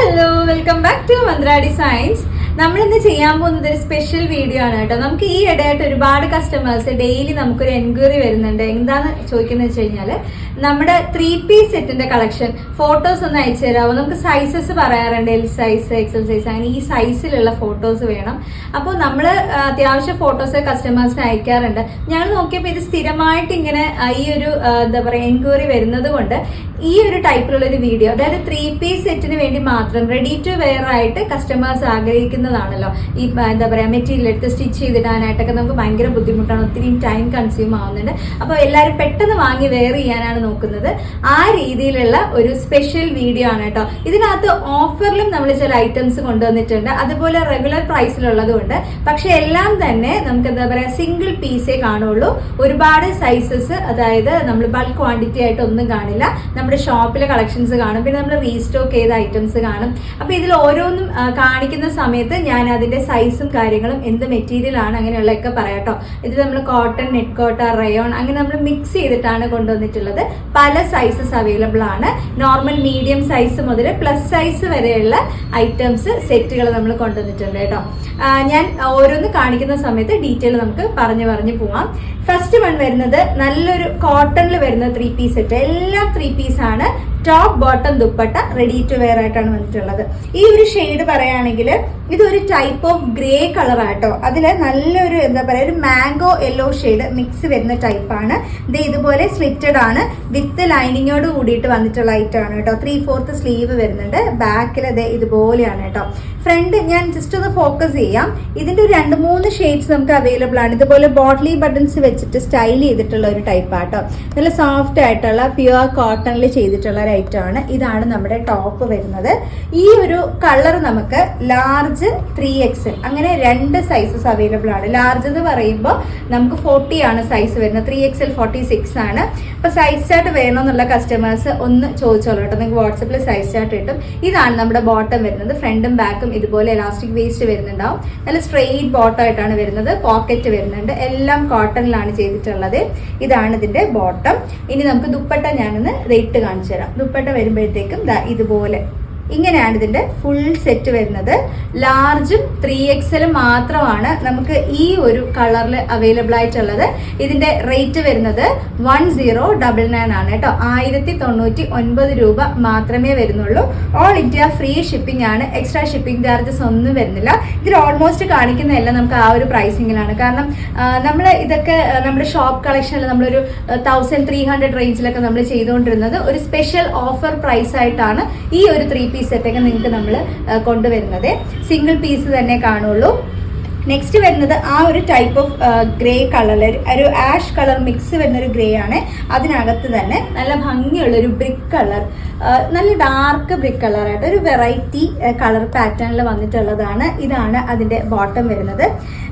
Hello, welcome back to Mantra designs. നമ്മൾ ഇന്ന് ചെയ്യാൻ പോകുന്നത് ഒരു സ്പെഷ്യൽ വീഡിയോ ആണ് കേട്ടോ. നമുക്ക് ഈ ഇടയായിട്ട് ഒരുപാട് കസ്റ്റമേഴ്സ് ഡെയിലി നമുക്കൊരു എൻക്വയറി വരുന്നുണ്ട്. എന്താന്ന് ചോദിക്കുന്നത് വെച്ച് കഴിഞ്ഞാല് നമ്മുടെ 3-piece സെറ്റിന്റെ കളക്ഷൻ ഫോട്ടോസ് ഒന്ന് അയച്ചു തരാമോ? നമുക്ക് സൈസസ് പറയാറുണ്ട്, എൽ സൈസ്, എക്സൽ സൈസ്, അങ്ങനെ ഈ സൈസിലുള്ള ഫോട്ടോസ് വേണം. അപ്പോൾ നമ്മൾ അത്യാവശ്യം ഫോട്ടോസ് കസ്റ്റമേഴ്സിന് അയക്കാറുണ്ട്. ഞങ്ങൾ നോക്കിയപ്പോൾ ഇത് സ്ഥിരമായിട്ട് ഇങ്ങനെ ഈ ഒരു എന്താ പറയുക എൻക്വയറി വരുന്നത് കൊണ്ട് ഈ ഒരു ടൈപ്പിലുള്ള ഒരു വീഡിയോ, അതായത് 3-piece സെറ്റിന് വേണ്ടി മാത്രം റെഡി ടു വെയർ ആയിട്ട് കസ്റ്റമേഴ്സ് ആഗ്രഹിക്കുന്നതാണല്ലോ. ഈ എന്താ പറയുക മെറ്റീരിയൽ എടുത്ത് സ്റ്റിച്ച് ചെയ്തിടാനായിട്ടൊക്കെ നമുക്ക് ഭയങ്കര ബുദ്ധിമുട്ടാണ്, ഒത്തിരി ടൈം കൺസ്യൂം ആവുന്നുണ്ട്. അപ്പോൾ എല്ലാവരും പെട്ടെന്ന് വാങ്ങി വെയർ ചെയ്യാനാണ് നോക്കുന്നത്. ആ രീതിയിലുള്ള ഒരു സ്പെഷ്യൽ വീഡിയോ ആണ് കേട്ടോ. ഇതിനകത്ത് ഓഫറിലും നമ്മൾ ചില ഐറ്റംസ് കൊണ്ടുവന്നിട്ടുണ്ട്, അതുപോലെ റെഗുലർ പ്രൈസിലുള്ളത് കൊണ്ട്. പക്ഷെ എല്ലാം തന്നെ നമുക്ക് എന്താ പറയുക സിംഗിൾ പീസേ കാണുള്ളൂ. ഒരുപാട് സൈസസ്, അതായത് നമ്മൾ ബൾക്ക് ക്വാണ്ടിറ്റി ആയിട്ട് ഒന്നും കാണില്ല. നമ്മുടെ ഷോപ്പിലെ കളക്ഷൻസ് കാണും, പിന്നെ നമ്മൾ റീസ്റ്റോക്ക് ചെയ്ത ഐറ്റംസ് കാണും. അപ്പൊ ഇതിൽ ഓരോന്നും കാണിക്കുന്ന സമയത്ത് ഞാൻ അതിന്റെ സൈസും കാര്യങ്ങളും എന്ത് മെറ്റീരിയൽ ആണ് അങ്ങനെയുള്ളതൊക്കെ പറയാട്ടോ. ഇത് നമ്മൾ കോട്ടൺ, നെറ്റ് കോട്ടൺ, റയോൺ അങ്ങനെ നമ്മൾ മിക്സ് ചെയ്തിട്ടാണ് കൊണ്ടുവന്നിട്ടുള്ളത്. പല സൈസസ് അവൈലബിൾ ആണ്. നോർമൽ, മീഡിയം സൈസ് മുതൽ പ്ലസ് സൈസ് വരെയുള്ള ഐറ്റംസ് സെറ്റുകൾ നമ്മൾ കൊണ്ടുവന്നിട്ടുണ്ട് കേട്ടോ. ഞാൻ ഓരോന്ന് കാണിക്കുന്ന സമയത്ത് ഡീറ്റെയിൽ നമുക്ക് പറഞ്ഞു പോവാം. ഫസ്റ്റ് വൺ വരുന്നത് നല്ലൊരു കോട്ടണിൽ വരുന്ന 3-piece സെറ്റ്. എല്ലാം 3-piece ആണ്. Top, bottom, dupatta ready to wear ആയിട്ടാണ് വന്നിട്ടുള്ളത്. ഈ ഒരു ഷെയ്ഡ് പറയുകയാണെങ്കിൽ ഇതൊരു ടൈപ്പ് ഓഫ് ഗ്രേ കളർ ആട്ടോ. അതിൽ നല്ലൊരു എന്താ പറയുക ഒരു മാംഗോ യെല്ലോ ഷെയ്ഡ് മിക്സ് വരുന്ന ടൈപ്പാണ്. ഇത് ഇതുപോലെ സ്ലിറ്റഡ് ആണ്, വിത്ത് ലൈനിങ്ങോട് കൂടിയിട്ട് വന്നിട്ടുള്ള ഐറ്റം ആണ് കേട്ടോ. 3/4 സ്ലീവ് വരുന്നുണ്ട്. ബാക്കിൽ അത് ഇതുപോലെയാണ് കേട്ടോ. ഫ്രണ്ട് ഞാൻ ജസ്റ്റ് ഒന്ന് ഫോക്കസ് ചെയ്യാം. ഇതിന്റെ ഒരു 2-3 ഷെയ്ഡ്സ് നമുക്ക് അവൈലബിൾ ആണ്. ഇതുപോലെ ബോട്ട്ലി ബട്ടൺസ് വെച്ചിട്ട് സ്റ്റൈൽ ചെയ്തിട്ടുള്ള ഒരു ടൈപ്പ് ആട്ടോ. നല്ല സോഫ്റ്റ് ആയിട്ടുള്ള പ്യുവർ കോട്ടണിൽ ചെയ്തിട്ടുള്ള ഒരു ഐറ്റം ആണ്. ഇതാണ് നമ്മുടെ ടോപ്പ് വരുന്നത്. ഈ ഒരു കളർ നമുക്ക് ലാർജ്, 3XL അങ്ങനെ 2 സൈസസ് അവൈലബിൾ ആണ്. ലാർജ് എന്ന് പറയുമ്പോൾ നമുക്ക് 40 ആണ് സൈസ് വരുന്നത്, 3XL 46 ആണ്. അപ്പൊ സൈസ് ചാർട്ട് വേണമെന്നുള്ള കസ്റ്റമേഴ്സ് ഒന്ന് ചോദിച്ചോളൂ കേട്ടോ. നിങ്ങൾക്ക് വാട്സപ്പിൽ സൈസ് ചാർട്ട് കിട്ടും. ഇതാണ് നമ്മുടെ ബോട്ടം വരുന്നത്. ഫ്രണ്ടും ബാക്കും ഇതുപോലെ എലാസ്റ്റിക് വേസ്റ്റ് വരുന്നുണ്ടാവും. നല്ല സ്ട്രെയിറ്റ് ബോട്ടം ആയിട്ടാണ് വരുന്നത്. പോക്കറ്റ് വരുന്നുണ്ട്. എല്ലാം കോട്ടണിലാണ് ചെയ്തിട്ടുള്ളത്. ഇതാണ് ഇതിന്റെ ബോട്ടം. ഇനി നമുക്ക് ദുപ്പട്ട ഞാനൊന്ന് റേറ്റ് കാണിച്ചു തരാം. ദുപ്പട്ട വരുമ്പോഴത്തേക്കും ഇതുപോലെ ഇങ്ങനെയാണ് ഇതിന്റെ ഫുൾ സെറ്റ് വരുന്നത്. ലാർജും 3XL മാത്രമാണ് നമുക്ക് ഈ ഒരു കളറിൽ അവൈലബിൾ ആയിട്ടുള്ളത്. ഇതിന്റെ റേറ്റ് വരുന്നത് 1099 ആണ് കേട്ടോ. 1099 രൂപ മാത്രമേ വരുന്നുള്ളൂ. ഓൾ ഇന്ത്യ ഫ്രീ ഷിപ്പിംഗ് ആണ്. എക്സ്ട്രാ ഷിപ്പിംഗ് ചാർജസ് ഒന്നും വരുന്നില്ല. ഇതിൽ ഓൾമോസ്റ്റ് കാണിക്കുന്നതെല്ലാം നമുക്ക് ആ ഒരു പ്രൈസിങ്ങിലാണ്. കാരണം നമ്മൾ ഇതൊക്കെ നമ്മുടെ ഷോപ്പ് കളക്ഷനിൽ നമ്മളൊരു 1300 റേഞ്ചിലൊക്കെ നമ്മൾ ചെയ്തുകൊണ്ടിരുന്നത് ഒരു സ്പെഷ്യൽ ഓഫർ പ്രൈസ് ആയിട്ടാണ് ഈ ഒരു 3-piece സെറ്റൊക്കെ നിങ്ങൾക്ക് നമ്മൾ കൊണ്ടുവരുന്നത്. സിംഗിൾ പീസ് തന്നെ കാണുള്ളൂ. നെക്സ്റ്റ് വരുന്നത് ആ ഒരു ടൈപ്പ് ഓഫ് ഗ്രേ കളറിൽ ഒരു ആഷ് കളർ മിക്സ് വരുന്ന ഒരു ഗ്രേ ആണ്. അതിനകത്ത് തന്നെ നല്ല ഭംഗിയുള്ള ഒരു ബ്രിക്ക് കളർ, നല്ല ഡാർക്ക് ബ്രിക്ക് കളറായിട്ട് ഒരു വെറൈറ്റി കളർ പാറ്റേണിൽ വന്നിട്ടുള്ളതാണ്. ഇതാണ് അതിന്റെ ബോട്ടം വരുന്നത്.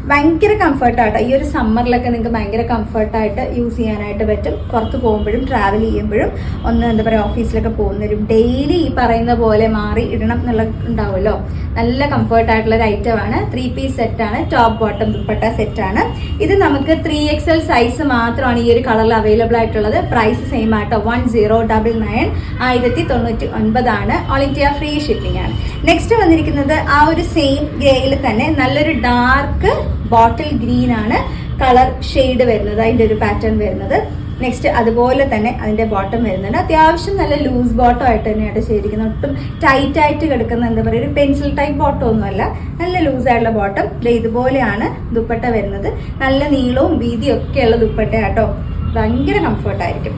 ഭയങ്കര കംഫർട്ടായിട്ട് ഈ ഒരു സമ്മറിലൊക്കെ നിങ്ങൾക്ക് ഭയങ്കര കംഫർട്ടായിട്ട് യൂസ് ചെയ്യാനായിട്ട് പറ്റും. പുറത്ത് പോകുമ്പോഴും ട്രാവൽ ചെയ്യുമ്പോഴും ഒന്ന് എന്താ പറയുക ഓഫീസിലൊക്കെ പോകുന്നവരും ഡെയിലി ഈ പറയുന്ന പോലെ മാറി ഇടണം എന്നുള്ള ഉണ്ടാവുമല്ലോ. നല്ല കംഫർട്ടായിട്ടുള്ള ഒരു ഐറ്റമാണ്. 3-piece സെറ്റാണ്. ടോപ്പ്, ബോട്ടം, ദുപ്പട്ട സെറ്റാണ്. ഇത് നമുക്ക് 3XL സൈസ് മാത്രമാണ് ഈ ഒരു കളറിൽ അവൈലബിൾ ആയിട്ടുള്ളത്. പ്രൈസ് സെയിം ആട്ടോ. 1099 1099 ആണ്. ഓൾ ഇന്ത്യ ഫ്രീ ഷിപ്പിംഗ് ആണ്. നെക്സ്റ്റ് വന്നിരിക്കുന്നത് ആ ഒരു സെയിം ഗ്രേയിൽ തന്നെ നല്ലൊരു ഡാർക്ക് ബോട്ടിൽ ഗ്രീൻ ആണ് കളർ ഷെയ്ഡ് വരുന്നത്. അതിന്റെ ഒരു പാറ്റേൺ വരുന്നത്. നെക്സ്റ്റ് അതുപോലെ തന്നെ അതിന്റെ ബോട്ടം വരുന്നുണ്ട്. അത്യാവശ്യം നല്ല ലൂസ് ബോട്ടം ആയിട്ട് തന്നെയാണ് ചെയ്തിരിക്കുന്നത്. ഒട്ടും ടൈറ്റ് ആയിട്ട് കിടക്കുന്ന എന്താ പറയുക ഒരു പെൻസിൽ ടൈപ്പ് ബോട്ടം ഒന്നുമല്ല. നല്ല ലൂസ് ആയിട്ടുള്ള ബോട്ടം. ഇതുപോലെയാണ് ദുപ്പട്ട വരുന്നത്. നല്ല നീളവും വീതിയും ഒക്കെയുള്ള ദുപ്പട്ട കേട്ടോ. ഭയങ്കര കംഫർട്ടായിരിക്കും.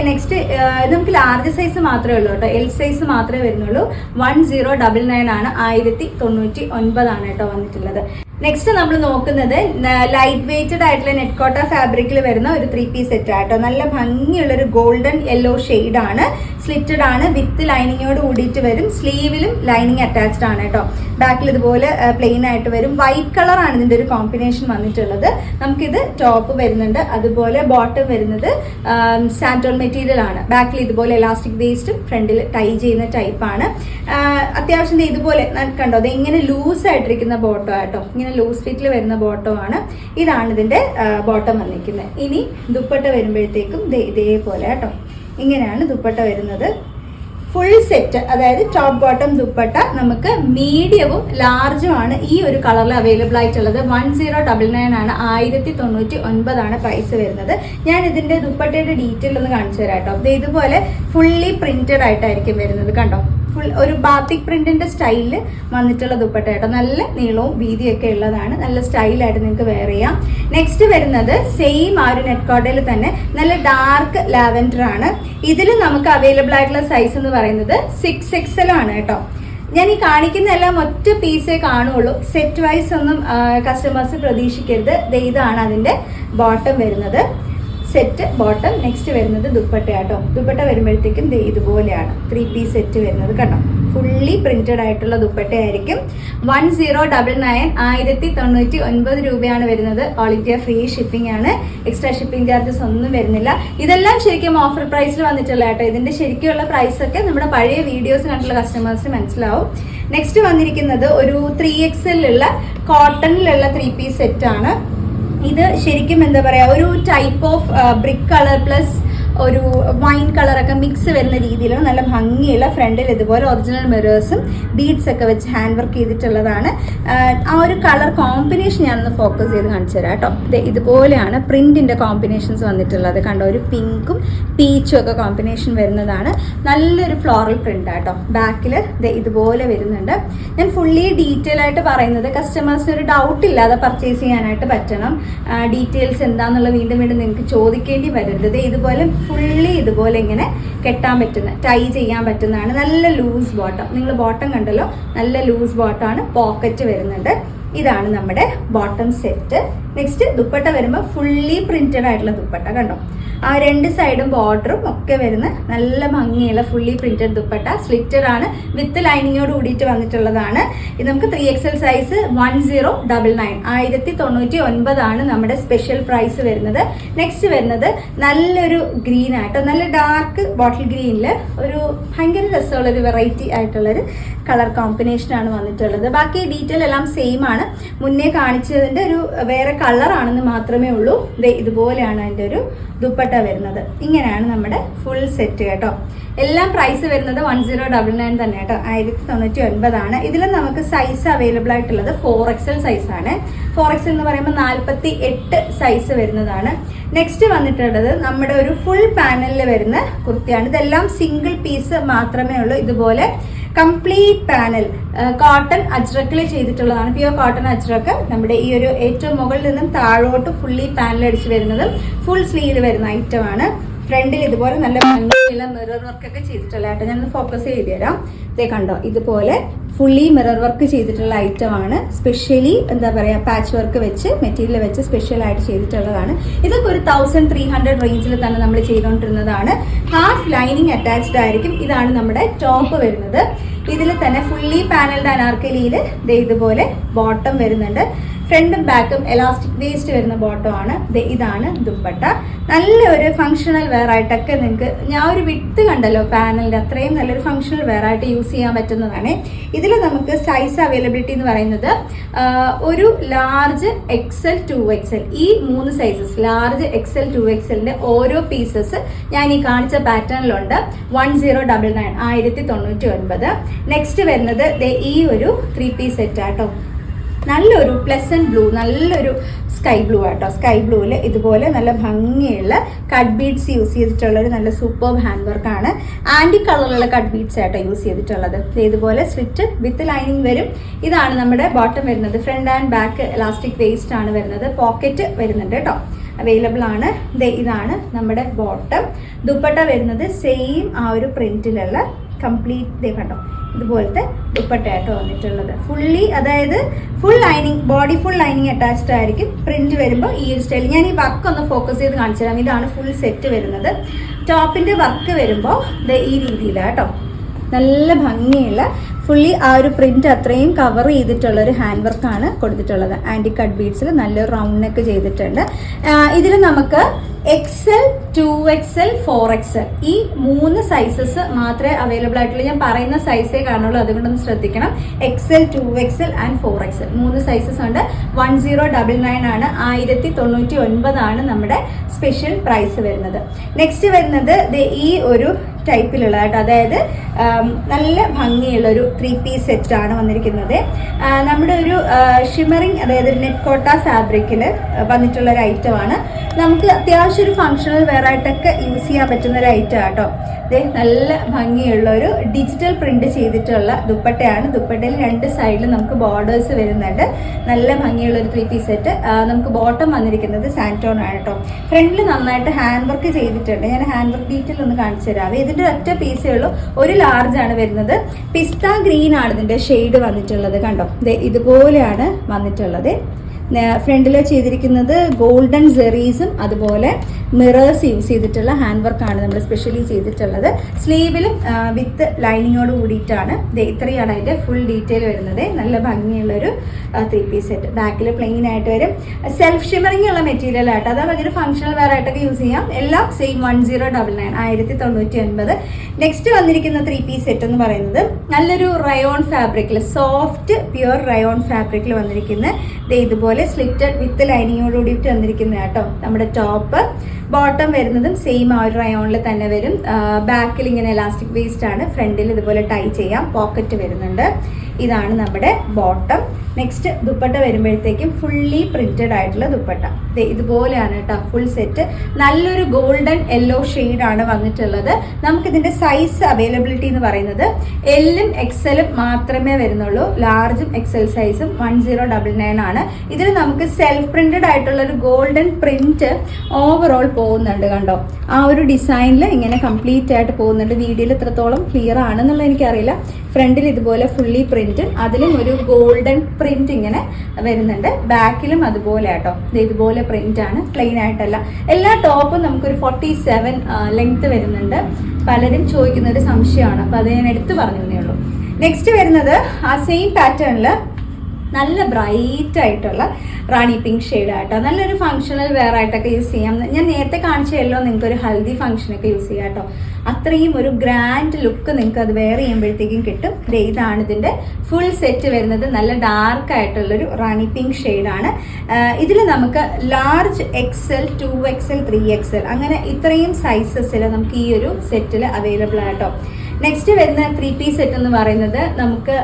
നെക്സ്റ്റ് നമുക്ക് ലാർജ് സൈസ് മാത്രമേ ഉള്ളൂ കേട്ടോ. എൽ സൈസ് മാത്രമേ വരുന്നുള്ളൂ. 1099 ആണ്. 1099 ആണ് കേട്ടോ വന്നിട്ടുള്ളത്. നെക്സ്റ്റ് നമ്മൾ നോക്കുന്നത് ലൈറ്റ് വെയ്റ്റഡ് ആയിട്ടുള്ള നെറ്റ് കോട്ട ഫാബ്രിക്കിൽ വരുന്ന ഒരു 3-piece സെറ്റ് ആട്ടോ. നല്ല ഭംഗിയുള്ള ഒരു ഗോൾഡൻ യെല്ലോ ഷെയ്ഡ് ആണ്. സ്ലിറ്റഡ് ആണ്, വിത്ത് ലൈനിങ്ങോട് കൂടിയിട്ട് വരും. സ്ലീവിലും ലൈനിങ് അറ്റാച്ച്ഡ് ആണ് കേട്ടോ. ബാക്കിൽ ഇതുപോലെ പ്ലെയിൻ ആയിട്ട് വരും. വൈറ്റ് കളർ ആണ് ഇതിന്റെ ഒരു കോമ്പിനേഷൻ വന്നിട്ടുള്ളത്. നമുക്കിത് ടോപ്പ് വരുന്നുണ്ട്. അതുപോലെ ബോട്ടം വരുന്നത് സാൻറ്റോൺ മെറ്റീരിയൽ ആണ്. ബാക്കിൽ ഇതുപോലെ എലാസ്റ്റിക് വേസ്റ്റും ഫ്രണ്ടിൽ ടൈ ചെയ്യുന്ന ടൈപ്പാണ്. അത്യാവശ്യം ഇതുപോലെ കണ്ടോ, അത് ഇങ്ങനെ ലൂസ് ആയിട്ടിരിക്കുന്ന ബോട്ടം ആട്ടോ. ഇങ്ങനെ ലൂസ് ഫിറ്റിൽ വരുന്ന ബോട്ടം ആണ്. ഇതാണ് ഇതിന്റെ ബോട്ടം വന്നിരിക്കുന്നത്. ഇനി ദുപ്പട്ട വരുമ്പോഴത്തേക്കും ഇതേപോലെ കേട്ടോ. ഇങ്ങനെയാണ് ദുപ്പട്ട വരുന്നത്. ഫുൾ സെറ്റ്, അതായത് ടോപ്പ് ബോട്ടം ദുപ്പട്ട നമുക്ക് മീഡിയവും ലാർജും ആണ് ഈ ഒരു കളറിൽ അവൈലബിൾ ആയിട്ടുള്ളത്. 1099 ആണ്, 1099 ആണ് പ്രൈസ് വരുന്നത്. ഞാൻ ഇതിന്റെ ദുപ്പട്ടയുടെ ഡീറ്റെയിൽ ഒന്ന് കാണിച്ചു തരാം കേട്ടോ. ഇതുപോലെ ഫുള്ളി പ്രിന്റഡ് ആയിട്ടായിരിക്കും വരുന്നത്, കണ്ടോ. ഫുൾ ഒരു ബാത്തിക് പ്രിന്റിന്റെ സ്റ്റൈലിൽ വന്നിട്ടുള്ള ദുപ്പട്ട കേട്ടോ. നല്ല നീളവും വീതിയൊക്കെ ഉള്ളതാണ്, നല്ല സ്റ്റൈലായിട്ട് നിങ്ങൾക്ക് വെയർ ചെയ്യാം. നെക്സ്റ്റ് വരുന്നത് സെയിം ആ ഒരു നെറ്റ് കോട്ടയിൽ തന്നെ നല്ല ഡാർക്ക് ലാവൻഡർ ആണ്. ഇതിൽ നമുക്ക് അവൈലബിൾ ആയിട്ടുള്ള സൈസ് എന്ന് പറയുന്നത് 6XL ആണ് കേട്ടോ. ഞാൻ ഈ കാണിക്കുന്ന എല്ലാം ഒറ്റ പീസേ കാണുള്ളൂ, സെറ്റ് വൈസ് ഒന്നും കസ്റ്റമേഴ്സ് പ്രതീക്ഷിക്കരുത്. ഇതാണ് അതിന്റെ ബോട്ടം വരുന്നത്, സെറ്റ് ബോട്ടം. നെക്സ്റ്റ് വരുന്നത് ദുപ്പട്ട കേട്ടോ. ദുപ്പട്ട വരുമ്പോഴത്തേക്കും ഇതുപോലെയാണ് 3 പീസ് സെറ്റ് വരുന്നത് കേട്ടോ. ഫുള്ളി പ്രിന്റഡ് ആയിട്ടുള്ള ദുപ്പട്ടയായിരിക്കും. 1099 1099 രൂപയാണ് വരുന്നത്. ഓൾ ഇന്ത്യ ഫ്രീ ഷിപ്പിംഗ് ആണ്, എക്സ്ട്രാ ഷിപ്പിംഗ് ചാർജസ് ഒന്നും വരുന്നില്ല. ഇതെല്ലാം ശരിക്കും ഓഫർ പ്രൈസിൽ വന്നിട്ടുള്ള കേട്ടോ. ഇതിന്റെ ശരിക്കുള്ള പ്രൈസ് ഒക്കെ നമ്മുടെ പഴയ വീഡിയോസ് കണ്ടുള്ള കസ്റ്റമേഴ്സിന് മനസ്സിലാവും. നെക്സ്റ്റ് വന്നിരിക്കുന്നത് ഒരു 3XL ഉള്ള കോട്ടണിലുള്ള 3 പീസ് സെറ്റ് ആണ്. ഇത് ശരിക്കും എന്താ പറയാ, ഒരു type of brick colour plus ഒരു വൈൻ കളറൊക്കെ മിക്സ് വരുന്ന രീതിയിലാണ്. നല്ല ഭംഗിയുള്ള ഫ്രണ്ടിൽ ഇതുപോലെ ഒറിജിനൽ മിറേഴ്സും ബീഡ്സ് ഒക്കെ വെച്ച് ഹാൻഡ് വർക്ക് ചെയ്തിട്ടുള്ളതാണ്. ആ ഒരു കളർ കോമ്പിനേഷൻ ഞാനൊന്ന് ഫോക്കസ് ചെയ്ത് കാണിച്ചു തരാം കേട്ടോ. ഇതുപോലെയാണ് പ്രിന്റിന്റെ കോമ്പിനേഷൻസ് വന്നിട്ടുള്ളത്, കണ്ടോ. ഒരു പിങ്കും പീച്ചും ഒക്കെ കോമ്പിനേഷൻ വരുന്നതാണ്. നല്ലൊരു ഫ്ലോറൽ പ്രിന്റ് ആട്ടോ. ബാക്കിൽ ഇതുപോലെ വരുന്നുണ്ട്. ഞാൻ ഫുള്ളി ഡീറ്റെയിൽ ആയിട്ട് പറയുന്നത് കസ്റ്റമേഴ്സിന് ഒരു ഡൗട്ട് ഇല്ലാതെ പർച്ചേസ് ചെയ്യാനായിട്ട് പറ്റണം. ഡീറ്റെയിൽസ് എന്താണെന്നുള്ള വീണ്ടും വീണ്ടും നിങ്ങൾക്ക് ചോദിക്കേണ്ടി വരരുത്. ഇതുപോലെ ഫുള്ളി ഇതുപോലെ ഇങ്ങനെ കെട്ടാൻ പറ്റുന്ന, ടൈ ചെയ്യാൻ പറ്റുന്നതാണ്. നല്ല ലൂസ് ബോട്ടം, നിങ്ങൾ ബോട്ടം കണ്ടല്ലോ, നല്ല ലൂസ് ബോട്ടമാണ്. പോക്കറ്റ് വരുന്നുണ്ട്. ഇതാണ് നമ്മുടെ ബോട്ടം സെറ്റ്. നെക്സ്റ്റ് ദുപ്പട്ട വരുമ്പോൾ ഫുള്ളി പ്രിന്റഡ് ആയിട്ടുള്ള ദുപ്പട്ട, കണ്ടോ. ആ 2 സൈഡും ബോർഡറും ഒക്കെ വരുന്ന നല്ല ഭംഗിയുള്ള ഫുള്ളി പ്രിന്റഡ് ദുപ്പട്ട. സ്ലിറ്റഡ് ആണ്, വിത്ത് ലൈനിങ്ങോട് കൂടിയിട്ട് വന്നിട്ടുള്ളതാണ്. ഇത് നമുക്ക് 3XL സൈസ് 1099 1099 ആണ് നമ്മുടെ സ്പെഷ്യൽ പ്രൈസ് വരുന്നത്. നെക്സ്റ്റ് വരുന്നത് നല്ലൊരു ഗ്രീൻ ആയിട്ടോ, നല്ല ഡാർക്ക് ബോട്ടിൽ ഗ്രീനിൽ ഒരു ഭയങ്കര രസമുള്ളൊരു വെറൈറ്റി ആയിട്ടുള്ളൊരു കളർ കോമ്പിനേഷൻ ആണ് വന്നിട്ടുള്ളത്. ബാക്കി ഡീറ്റെയിൽ എല്ലാം സെയിം ആണ്. മുന്നേ കാണിച്ചതിന്റെ ഒരു വേറെ കളർ ആണെന്ന് മാത്രമേ ഉള്ളൂ. ഇതുപോലെയാണ് അതിന്റെ ഒരു ദുപ്പട്ട വരുന്നത്. ഇങ്ങനെയാണ് നമ്മുടെ ഫുൾ സെറ്റ് കേട്ടോ. എല്ലാം പ്രൈസ് വരുന്നത് 1099 തന്നെ കേട്ടോ. 1099 ആണ്. ഇതിൽ നമുക്ക് സൈസ് അവൈലബിൾ ആയിട്ടുള്ളത് 4XL സൈസ് ആണ്. 4XL എന്ന് പറയുമ്പോൾ 48 സൈസ് വരുന്നതാണ്. നെക്സ്റ്റ് വന്നിട്ടുള്ളത് നമ്മുടെ ഒരു ഫുൾ പാനലിൽ വരുന്ന കുർത്തിയാണ്. ഇതെല്ലാം സിംഗിൾ പീസ് മാത്രമേ ഉള്ളൂ. ഇതുപോലെ കംപ്ലീറ്റ് പാനൽ കോട്ടൺ അജ്രക്കിൽ ചെയ്തിട്ടുള്ളതാണ്. Pure cotton Ajrak. നമ്മുടെ ഈ ഒരു ഏറ്റവും മുകളിൽ നിന്നും താഴോട്ട് ഫുള്ളി പാനൽ അടിച്ച് വരുന്നതും ഫുൾ സ്ലീവ് വരുന്ന ഐറ്റമാണ്. ഫ്രണ്ടിൽ ഇതുപോലെ നല്ല ഭംഗിയുള്ള മിറർ വർക്ക് ഒക്കെ ചെയ്തിട്ടുള്ള ആയിട്ട് ഞാൻ ഫോക്കസ് ചെയ്ത് തരാം. ഇതേ കണ്ടോ, ഇതുപോലെ ഫുള്ളി മിറർ വർക്ക് ചെയ്തിട്ടുള്ള ഐറ്റമാണ്. സ്പെഷ്യലി എന്താ പറയുക, പാച്ച് വർക്ക് വെച്ച് മെറ്റീരിയൽ വെച്ച് സ്പെഷ്യൽ ആയിട്ട് ചെയ്തിട്ടുള്ളതാണ്. ഇതൊക്കെ ഒരു 1300 റേഞ്ചിൽ തന്നെ നമ്മൾ ചെയ്തുകൊണ്ടിരുന്നതാണ്. ഹാഫ് ലൈനിങ് അറ്റാച്ച്ഡ് ആയിരിക്കും. ഇതാണ് നമ്മുടെ ടോപ്പ് വരുന്നത്. ഇതിൽ തന്നെ ഫുള്ളി പാനൽഡ് അനാർക്കലിയിൽ ഇതുപോലെ ബോട്ടം വരുന്നുണ്ട്. ഫ്രണ്ടും ബാക്കും എലാസ്റ്റിക് വേസ്റ്റ് വരുന്ന ബോട്ടം ആണ്. ഇതാണ് ദുപ്പട്ട. നല്ലൊരു ഫങ്ഷണൽ വെയർ ആയിട്ടൊക്കെ നിങ്ങൾക്ക്, ഞാൻ ഒരു വിട്ട് കണ്ടല്ലോ പാനലിന്റെ, അത്രയും നല്ലൊരു ഫങ്ഷണൽ വെയർ ആയിട്ട് യൂസ് ചെയ്യാൻ പറ്റുന്നതാണ്. ഇതിൽ നമുക്ക് സൈസ് അവൈലബിലിറ്റി എന്ന് പറയുന്നത് ഒരു ലാർജ് XL 2XL, ഈ 3 സൈസസ് ലാർജ് XL 2XLന്റെ ഓരോ പീസസ് ഞാൻ ഈ കാണിച്ച പാറ്റേണിലുണ്ട്. 1099 1099. നെക്സ്റ്റ് വരുന്നത് ഈ ഒരു 3 പീസ് സെറ്റ് ആട്ടോ. നല്ലൊരു പ്ലസന്റ് ബ്ലൂ, നല്ലൊരു സ്കൈ ബ്ലൂ ആട്ടോ. സ്കൈ ബ്ലൂവിൽ ഇതുപോലെ നല്ല ഭംഗിയുള്ള കട്ട് ബീഡ്സ് യൂസ് ചെയ്തിട്ടുള്ള ഒരു നല്ല സൂപ്പർ ഹാൻഡ് വർക്കാണ്. ആന്റി കളറിലുള്ള കട്ട് ബീഡ്സ് ആട്ടോ യൂസ് ചെയ്തിട്ടുള്ളത്. ഇതുപോലെ സ്ലിറ്റ് വിത്ത് ലൈനിങ് വരും. ഇതാണ് നമ്മുടെ ബോട്ടം വരുന്നത്. Front and back elastic waist ആണ് വരുന്നത്. പോക്കറ്റ് വരുന്നുണ്ട് കേട്ടോ, അവൈലബിൾ ആണ്. ഇതാണ് നമ്മുടെ ബോട്ടം. ദുപ്പട്ട വരുന്നത് സെയിം ആ ഒരു പ്രിന്റിലുള്ള കംപ്ലീറ്റ് കണ്ടോ, ഇതുപോലത്തെ ദുപ്പട്ടയായിട്ട് വന്നിട്ടുള്ളത്. ഫുള്ളി, അതായത് full lining, body full lining attached ആയിരിക്കും. പ്രിന്റ് വരുമ്പോൾ ഈ ഒരു സ്റ്റൈൽ. ഞാൻ ഈ വർക്ക് ഒന്ന് ഫോക്കസ് ചെയ്ത് കാണിച്ചു തരാം. ഇതാണ് ഫുൾ സെറ്റ് വരുന്നത്. ടോപ്പിന്റെ വർക്ക് വരുമ്പോൾ ഈ രീതിയിലാണ് കേട്ടോ. നല്ല ഭംഗിയുള്ള ഫുള്ളി ആ ഒരു പ്രിന്റ് അത്രയും കവർ ചെയ്തിട്ടുള്ള ഒരു ഹാൻഡ് വർക്കാണ് കൊടുത്തിട്ടുള്ളത്. ആന്റി കട്ട് ബീഡ്സിൽ നല്ലൊരു റൗണ്ട് നെക്ക് ചെയ്തിട്ടുണ്ട്. ഇതിൽ നമുക്ക് XL 2XL 4XL ഈ 3 സൈസസ് മാത്രമേ അവൈലബിൾ ആയിട്ടുള്ളൂ. ഞാൻ പറയുന്ന സൈസേ കാണുള്ളൂ, അതുകൊണ്ടൊന്ന് ശ്രദ്ധിക്കണം. XL 2XL and 4XL 3 sizes ഉണ്ട്. 1099 ആണ്. 1099 ആണ് നമ്മുടെ സ്പെഷ്യൽ പ്രൈസ് വരുന്നത്. നെക്സ്റ്റ് വരുന്നത് ഈ ഒരു ടൈപ്പിലുള്ള കേട്ടോ, അതായത് നല്ല ഭംഗിയുള്ള ഒരു 3-പീസ് സെറ്റാണ് വന്നിരിക്കുന്നത്. നമ്മുടെ ഒരു ഷിമറിങ്, അതായത് നെറ്റ് കോട്ട ഫാബ്രിക്കിൽ വന്നിട്ടുള്ള ഒരു ഐറ്റമാണ്. നമുക്ക് അത്യാവശ്യം ഒരു ഫങ്ഷണൽ വെയർ ആയിട്ടൊക്കെ യൂസ് ചെയ്യാൻ പറ്റുന്ന ഒരു ഐറ്റം ആട്ടോ. ഇത് നല്ല ഭംഗിയുള്ള ഒരു ഡിജിറ്റൽ പ്രിന്റ് ചെയ്തിട്ടുള്ള ദുപ്പട്ടയാണ്. ദുപ്പട്ടയിൽ 2 സൈഡിലും നമുക്ക് ബോർഡേഴ്സ് വരുന്നുണ്ട്. നല്ല ഭംഗിയുള്ള ഒരു 3-പീസ് സെറ്റ്. നമുക്ക് ബോട്ടം വന്നിരിക്കുന്നത് സാൻറ്റോൺ ആണ് കേട്ടോ. ഫ്രണ്ടിൽ നന്നായിട്ട് ഹാൻഡ് വർക്ക് ചെയ്തിട്ടുണ്ട്. ഞാൻ ഹാൻഡ് വർക്ക് ഡീറ്റെയിൽ ഒന്ന് കാണിച്ചു തരാം. ഇതിന്റെ ഒറ്റ പീസേ ഉള്ളൂ, ഒരു ലാർജ് ആണ് വരുന്നത്. പിസ്ത ഗ്രീൻ ആണ് ഇതിന്റെ ഷെയ്ഡ് വന്നിട്ടുള്ളത്. കണ്ടോ, ഇതുപോലെയാണ് വന്നിട്ടുള്ളത്. ഫ്രണ്ടിൽ ചെയ്തിരിക്കുന്നത് ഗോൾഡൻ സെറീസും അതുപോലെ മിറേഴ്സ് യൂസ് ചെയ്തിട്ടുള്ള ഹാൻഡ് വർക്കാണ് നമ്മൾ സ്പെഷ്യലി ചെയ്തിട്ടുള്ളത്. സ്ലീവിലും വിത്ത് ലൈനിങ്ങോട് കൂടിയിട്ടാണ്. ഇത്രയാണ് അതിൻ്റെ ഫുൾ ഡീറ്റെയിൽ വരുന്നത്. നല്ല ഭംഗിയുള്ളൊരു 3-പീസ് സെറ്റ്. ബാക്കിൽ പ്ലെയിൻ ആയിട്ട് വരും. സെൽഫ് ഷിമറിംഗ് ഉള്ള മെറ്റീരിയൽ ആയിട്ട്, അതായത് ഭയങ്കര ഫങ്ഷണൽ വെയർ ആയിട്ടൊക്കെ യൂസ് ചെയ്യാം. എല്ലാം സെയിം 1099 1099. നെക്സ്റ്റ് വന്നിരിക്കുന്ന 3-പീസ് സെറ്റ് എന്ന് പറയുന്നത് നല്ലൊരു റയോൺ ഫാബ്രിക്കിൽ, സോഫ്റ്റ് പ്യുവർ റയോൺ ഫാബ്രിക്കിൽ വന്നിരിക്കുന്ന ഇതുപോലെ സ്ലിറ്റഡ് വിത്ത് ലൈനിങ്ങോട് കൂടിയിട്ട് വന്നിരിക്കുന്ന കേട്ടോ. നമ്മുടെ ടോപ്പ് ബോട്ടം വരുന്നതും സെയിം ആ ഒരു റയോണിൽ തന്നെ വരും. ബാക്കിൽ ഇങ്ങനെ എലാസ്റ്റിക് വേസ്റ്റ് ആണ്. ഫ്രണ്ടിൽ ഇതുപോലെ ടൈ ചെയ്യാം. പോക്കറ്റ് വരുന്നുണ്ട്. ഇതാണ് നമ്മുടെ ബോട്ടം. നെക്സ്റ്റ് ദുപ്പട്ട വരുമ്പോഴത്തേക്കും ഫുള്ളി പ്രിന്റഡ് ആയിട്ടുള്ള ദുപ്പട്ട. ഇതുപോലെയാണ് കേട്ടോ ഫുൾ സെറ്റ്. നല്ലൊരു ഗോൾഡൻ യെല്ലോ ആണ് വന്നിട്ടുള്ളത്. നമുക്കിതിന്റെ സൈസ് അവൈലബിലിറ്റി എന്ന് പറയുന്നത് എല്ലും എക്സലും മാത്രമേ വരുന്നുള്ളൂ. ലാർജും എക്സൽ സൈസും 1099 ആണ്. ഇതിൽ നമുക്ക് സെൽഫ് പ്രിന്റഡ് ആയിട്ടുള്ള ഒരു ഗോൾഡൻ പ്രിന്റ് ഓവറോൾ പോകുന്നുണ്ട്. കണ്ടോ, ആ ഒരു ഡിസൈനിൽ ഇങ്ങനെ കംപ്ലീറ്റ് ആയിട്ട് പോകുന്നുണ്ട്. വീഡിയോയിൽ എത്രത്തോളം ക്ലിയർ ആണെന്നുള്ളത് എനിക്കറിയില്ല. ഫ്രണ്ടിൽ ഇതുപോലെ ഫുള്ളി പ്രിന്റ്, അതിലും ഒരു ഗോൾഡൻ പ്രിന്റ് ഇങ്ങനെ വരുന്നുണ്ട്. ബാക്കിലും അതുപോലെ കേട്ടോ, ഇതുപോലെ പ്രിന്റ് ആണ്, പ്ലെയിൻ ആയിട്ടല്ല. എല്ലാ ടോപ്പും നമുക്കൊരു 47 ലെങ്ത് വരുന്നുണ്ട്. പലരും ചോദിക്കുന്ന ഒരു സംശയമാണ്, അപ്പൊ അത് ഞാൻ എടുത്തു പറഞ്ഞേ ഉള്ളൂ. നെക്സ്റ്റ് വരുന്നത് ആ സെയിം പാറ്റേണിൽ നല്ല ബ്രൈറ്റ് ആയിട്ടുള്ള റാണി പിങ്ക് ഷെയ്ഡ് ആട്ടോ. നല്ലൊരു ഫങ്ഷണൽ വെയർ ആയിട്ടൊക്കെ യൂസ് ചെയ്യാം. ഞാൻ നേരത്തെ കാണിച്ചല്ലോ, നിങ്ങൾക്ക് ഒരു ഹൽദി ഫംഗ്ഷനൊക്കെ യൂസ് ചെയ്യാം കേട്ടോ. അത്രയും ഒരു ഗ്രാൻഡ് ലുക്ക് നിങ്ങൾക്ക് അത് വെയർ ചെയ്യുമ്പോഴത്തേക്കും കിട്ടും. ഇതാണ് ഇതിന്റെ ഫുൾ സെറ്റ് വരുന്നത്. നല്ല ഡാർക്ക് ആയിട്ടുള്ളൊരു റാണി പിങ്ക് ഷെയ്ഡാണ്. ഇതിൽ നമുക്ക് ലാർജ് XL 2XL 3XL അങ്ങനെ ഇത്രയും സൈസസിൽ നമുക്ക് ഈ ഒരു സെറ്റിൽ അവൈലബിൾ ആട്ടോ. നെക്സ്റ്റ് വരുന്ന 3-പീസ് സെറ്റ് എന്ന് പറയുന്നത് നമുക്ക്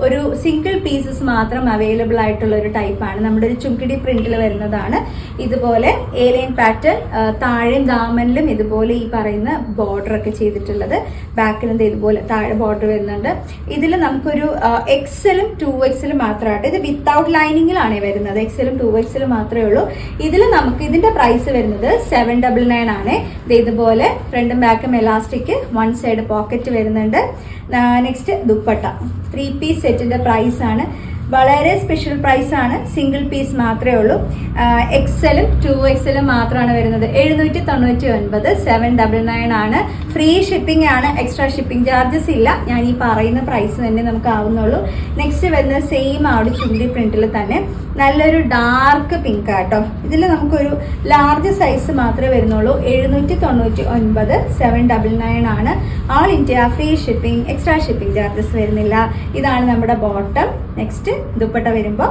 ഒരു സിംഗിൾ പീസസ് മാത്രം അവൈലബിൾ ആയിട്ടുള്ള ഒരു ടൈപ്പാണ്. നമ്മുടെ ഒരു ചുങ്കിടി പ്രിന്റിൽ വരുന്നതാണ്. ഇതുപോലെ ഏലിയൻ പാറ്റേൺ, താഴെയും ദാമനിലും ഇതുപോലെ ഈ പറയുന്ന ബോർഡർ ഒക്കെ ചെയ്തിട്ടുള്ളത്. ബാക്കിലും ഇതുപോലെ താഴെ ബോർഡർ വരുന്നുണ്ട്. ഇതിൽ നമുക്കൊരു XL-ഉം 2XL-ഉം മാത്രമായിട്ട്, ഇത് വിത്തൗട്ട് ലൈനിങ്ങിലാണ് വരുന്നത്. XL-ഉം 2XL-ഉം മാത്രമേ ഉള്ളൂ. ഇതിൽ നമുക്ക് ഇതിന്റെ പ്രൈസ് വരുന്നത് 799 ആണ്. ഇതുപോലെ ഫ്രണ്ടും ബാക്കും എലാസ്റ്റിക്, 1 സൈഡ് പോക്കറ്റ് വരുന്നുണ്ട്. നെക്സ്റ്റ് ദുപ്പട്ട 3-പീസ് സെറ്റിന്റെ പ്രൈസ് ആണ്. വളരെ സ്പെഷ്യൽ പ്രൈസ് ആണ്. സിംഗിൾ പീസ് മാത്രമേ ഉള്ളൂ. XL-ഉം 2XL-ഉം മാത്രമാണ് വരുന്നത്. 799 799 ആണ്. ഫ്രീ ഷിപ്പിംഗ് ആണ്. എക്സ്ട്രാ ഷിപ്പിംഗ് ചാർജസ് ഇല്ല. ഞാൻ ഈ പറയുന്ന പ്രൈസ് തന്നെ നമുക്ക് ആവുന്നുള്ളൂ. നെക്സ്റ്റ് വരുന്നത് സെയിം അവിടെ ചുണ്ടി പ്രിന്റിൽ തന്നെ നല്ലൊരു ഡാർക്ക് പിങ്ക് ആട്ടോ. ഇതിൽ നമുക്കൊരു ലാർജ് സൈസ് മാത്രമേ വരുന്നുള്ളൂ. 799 799 ആണ്. All India free shipping, extra shipping charges വരുന്നില്ല. ഇതാണ് നമ്മുടെ ബോട്ടം. നെക്സ്റ്റ് ദുപ്പട്ട വരുമ്പോൾ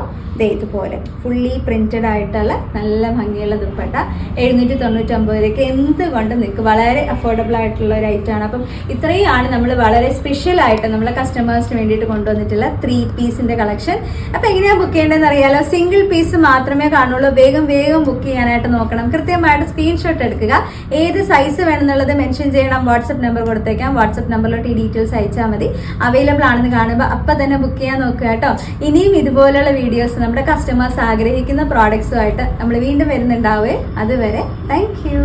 ഇതുപോലെ ഫുള്ളി പ്രിന്റഡ് ആയിട്ടുള്ള നല്ല ഭംഗിയുള്ള ദുപ്പട്ട 799 എന്തുകൊണ്ടും നിങ്ങൾക്ക് വളരെ അഫോർഡബിൾ ആയിട്ടുള്ള ഒരു ഐറ്റമാണ്. അപ്പം ഇത്രയാണ് നമ്മൾ വളരെ സ്പെഷ്യൽ ആയിട്ട് നമ്മളെ കസ്റ്റമേഴ്സിന് വേണ്ടിയിട്ട് കൊണ്ടുവന്നിട്ടുള്ള 3-പീസിന്റെ കളക്ഷൻ. അപ്പൊ എങ്ങനെയാണ് ബുക്ക് ചെയ്യേണ്ടതെന്ന് അറിയാലോ. സിംഗിൾ പീസ് മാത്രമേ കാണുള്ളൂ. വേഗം ബുക്ക് ചെയ്യാനായിട്ട് നോക്കണം. കൃത്യമായിട്ട് സ്ക്രീൻഷോട്ട് എടുക്കുക. ഏത് സൈസ് വേണമെന്നുള്ളത് മെൻഷൻ ചെയ്യണം. വാട്സപ്പ് നമ്പർ കൊടുത്തേക്കാം. വാട്സപ്പ് നമ്പറിലോട്ട് ഈ ഡീറ്റെയിൽസ് അയച്ചാൽ മതി. അവൈലബിൾ ആണെന്ന് കാണുമ്പോൾ അപ്പം തന്നെ ബുക്ക് ചെയ്യാൻ നോക്കുക കേട്ടോ. ഇനിയും ഇതുപോലെയുള്ള വീഡിയോസ് നമ്മുടെ കസ്റ്റമേഴ്സ് ആഗ്രഹിക്കുന്ന പ്രോഡക്ട്സുമായിട്ട് നമ്മൾ വീണ്ടും വരുന്നുണ്ടാവേ. അതുവരെ താങ്ക് യു.